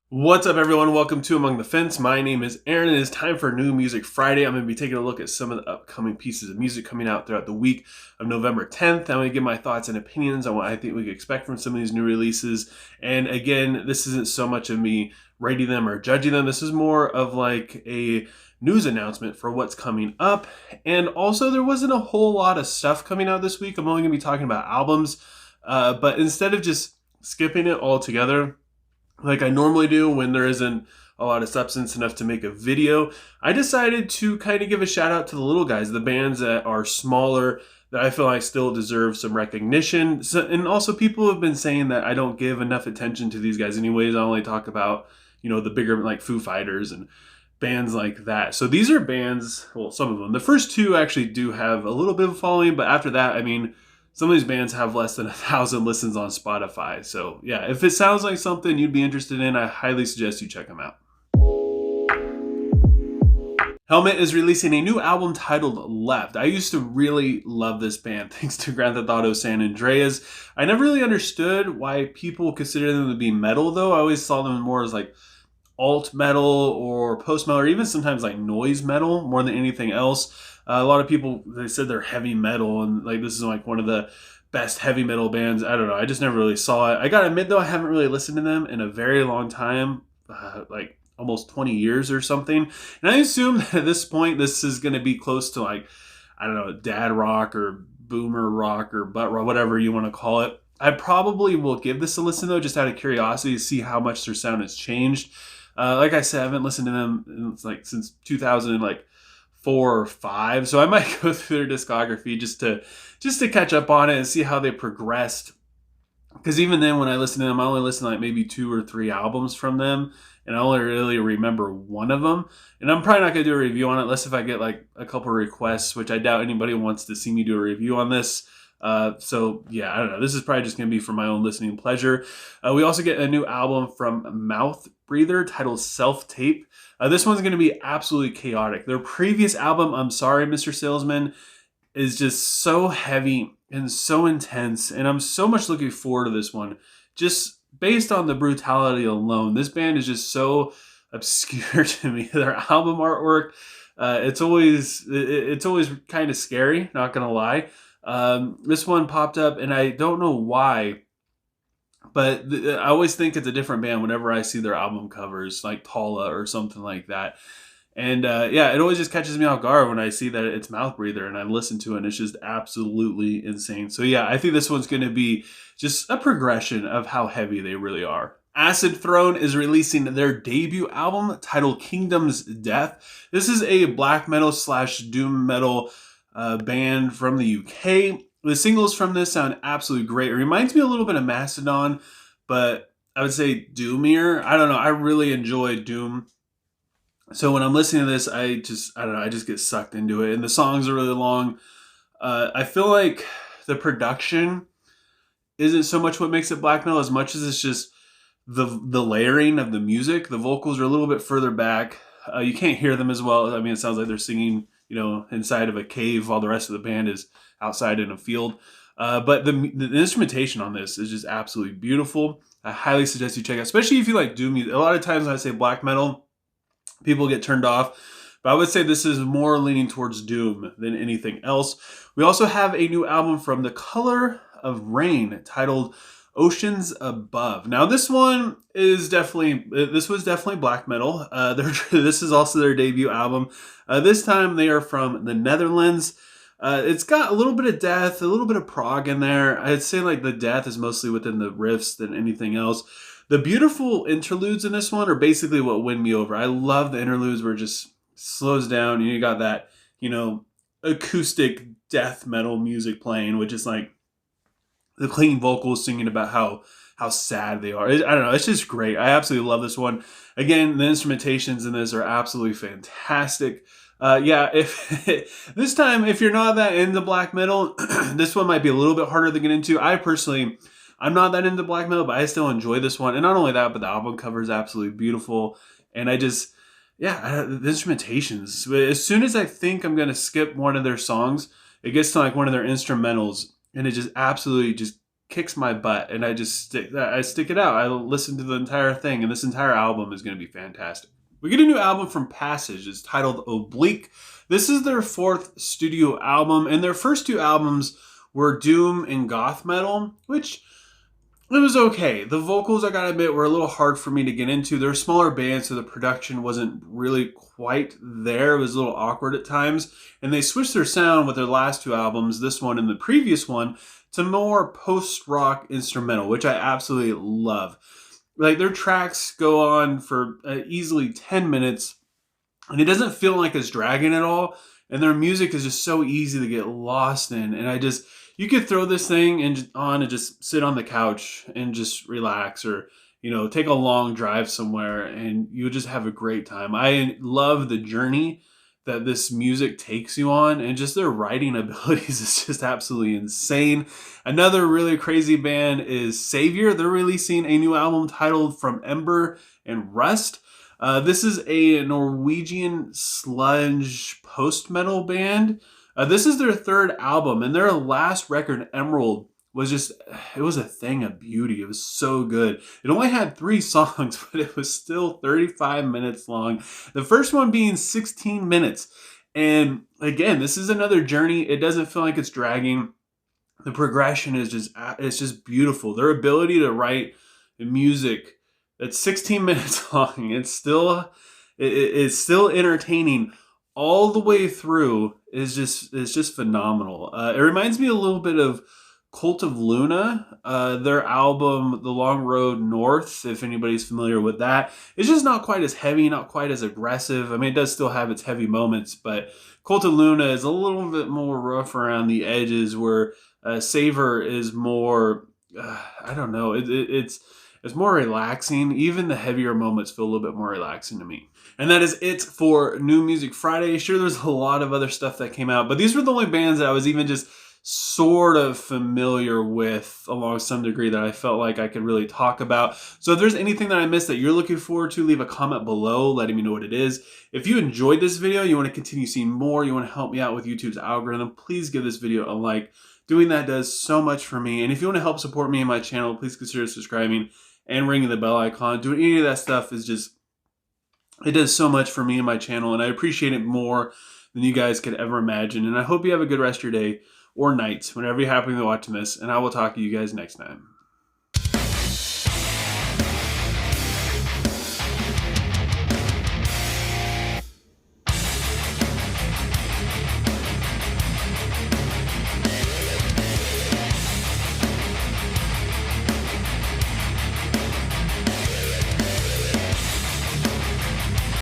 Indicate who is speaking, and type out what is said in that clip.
Speaker 1: What's up, everyone? Welcome to Among the Fence. My name is Aaron, and it's time for New Music Friday. I'm going to be taking a look at some of the upcoming pieces of music coming out throughout the week of November 10th. I'm going to give my thoughts and opinions on what I think we can expect from some of these new releases. And again, this isn't so much of me rating them or judging them. This is more of like a news announcement for what's coming up. And also, there wasn't a whole lot of stuff coming out this week. I'm only going to be talking about albums. But instead of just skipping it all together, like I normally do when there isn't a lot of substance enough to make a video, I decided to kind of give a shout out to the little guys, the bands that are smaller, that I feel like still deserve some recognition. So, and also people have been saying that I don't give enough attention to these guys anyways. I only talk about, the bigger like Foo Fighters and bands like that. So these are bands, well, some of them. The first two actually do have a little bit of a following, but after that, some of these bands have less than 1,000 listens on Spotify. So yeah, if it sounds like something you'd be interested in, I highly suggest you check them out. Helmet is releasing a new album titled Left. I used to really love this band thanks to Grand Theft Auto San Andreas. I never really understood why people consider them to be metal though. I always saw them more as like alt metal or post metal, or even sometimes like noise metal more than anything else. A lot of people, they said they're heavy metal, and like this is like one of the best heavy metal bands. I don't know. I just never really saw it. I gotta admit though, I haven't really listened to them in a very long time, like almost 20 years or something. And I assume that at this point, this is going to be close to like, I don't know, dad rock or boomer rock or butt rock, whatever you want to call it. I probably will give this a listen though, just out of curiosity to see how much their sound has changed. Like I said, I haven't listened to them since 2004 or 5, so I might go through their discography just to catch up on it and see how they progressed. Because even then, when I listen to them, I only listen to like maybe 2 or 3 albums from them, and I only really remember one of them. And I'm probably not going to do a review on it unless if I get like a couple of requests, which I doubt anybody wants to see me do a review on this. So yeah, I don't know. This is probably just going to be for my own listening pleasure. We also get a new album from MouthBreather titled Self Tape. This one's going to be absolutely chaotic. Their previous album, I'm Sorry, Mr. Salesman, is just so heavy and so intense. And I'm so much looking forward to this one. Just based on the brutality alone, this band is just so obscure to me. Their album artwork, it's always kind of scary, not going to lie. This one popped up, and I don't know why, but I always think it's a different band whenever I see their album covers, like Tala or something like that. And yeah, it always just catches me off guard when I see that it's MouthBreather and I listen to it, and it's just absolutely insane. So yeah, I think this one's going to be just a progression of how heavy they really are. Acid Throne is releasing their debut album titled Kingdom's Death. This is a black metal / doom metal band from the UK. The singles from this sound absolutely great. It reminds me a little bit of Mastodon, but I would say doomier. I don't know. I really enjoy doom. So when I'm listening to this, I don't know, I just get sucked into it. And the songs are really long. I feel like the production isn't so much what makes it black metal as much as it's just the layering of the music. The vocals are a little bit further back. You can't hear them as well. I mean, it sounds like they're singing, inside of a cave while the rest of the band is outside in a field. But the instrumentation on this is just absolutely beautiful. I highly suggest you check it out, especially if you like doom music. A lot of times when I say black metal, people get turned off, but I would say this is more leaning towards doom than anything else. We also have a new album from The Color of Rain titled Oceans Above. Now this one was definitely black metal. This is also their debut album. This time they are from the Netherlands. It's got a little bit of death, a little bit of prog in there. I'd say like the death is mostly within the riffs than anything else. The beautiful interludes in this one are basically what win me over. I love the interludes where it just slows down and you got that, acoustic death metal music playing, which is like the clean vocals singing about how sad they are. I don't know. It's just great. I absolutely love this one. Again, the instrumentations in this are absolutely fantastic. Yeah, if this time, if you're not that into black metal, this one might be a little bit harder to get into. I'm not that into black metal, but I still enjoy this one. And not only that, but the album cover is absolutely beautiful. And the instrumentations. As soon as I think I'm going to skip one of their songs, it gets to like one of their instrumentals, and it just absolutely just kicks my butt, and I stick it out. I listen to the entire thing, and this entire album is going to be fantastic. We get a new album from Passage. It's titled Oblique. This is their 4th studio album, and their first 2 albums were doom and goth metal, which it was okay. The vocals, I gotta admit, were a little hard for me to get into. They're a smaller band, so the production wasn't really quite there. It was a little awkward at times. And they switched their sound with their last 2 albums, this one and the previous one, to more post-rock instrumental, which I absolutely love. Like, their tracks go on for easily 10 minutes, and it doesn't feel like it's dragging at all. And their music is just so easy to get lost in. And you could throw this thing on and just sit on the couch and just relax, or, take a long drive somewhere, and you just have a great time. I love the journey that this music takes you on, and just their writing abilities is just absolutely insane. Another really crazy band is Sâver. They're releasing a new album titled From Ember and Rust. This is a Norwegian sludge post-metal band. This is their 3rd album, and their last record, Emerald, it was a thing of beauty. It was so good. It only had 3 songs, but it was still 35 minutes long. The first one being 16 minutes. And again, this is another journey. It doesn't feel like it's dragging. The progression is it's just beautiful. Their ability to write music that's 16 minutes long, it's still entertaining all the way through, is just phenomenal. It reminds me a little bit of Cult of Luna, their album The Long Road North, if anybody's familiar with that. It's just not quite as heavy, not quite as aggressive. I mean, it does still have its heavy moments, but Cult of Luna is a little bit more rough around the edges, where Sâver is more, I don't know, it's more relaxing. Even the heavier moments feel a little bit more relaxing to me. And that is it for New Music Friday. Sure, there's a lot of other stuff that came out, but these were the only bands that I was even just sort of familiar with along some degree that I felt like I could really talk about. So if there's anything that I missed that you're looking forward to, leave a comment below letting me know what it is. If you enjoyed this video, you want to continue seeing more, you want to help me out with YouTube's algorithm, please give this video a like. Doing that does so much for me. And if you want to help support me and my channel, please consider subscribing and ringing the bell icon. Doing any of that stuff is it does so much for me and my channel, and I appreciate it more than you guys could ever imagine. And I hope you have a good rest of your day or night whenever you happen to be watching this, and I will talk to you guys next time.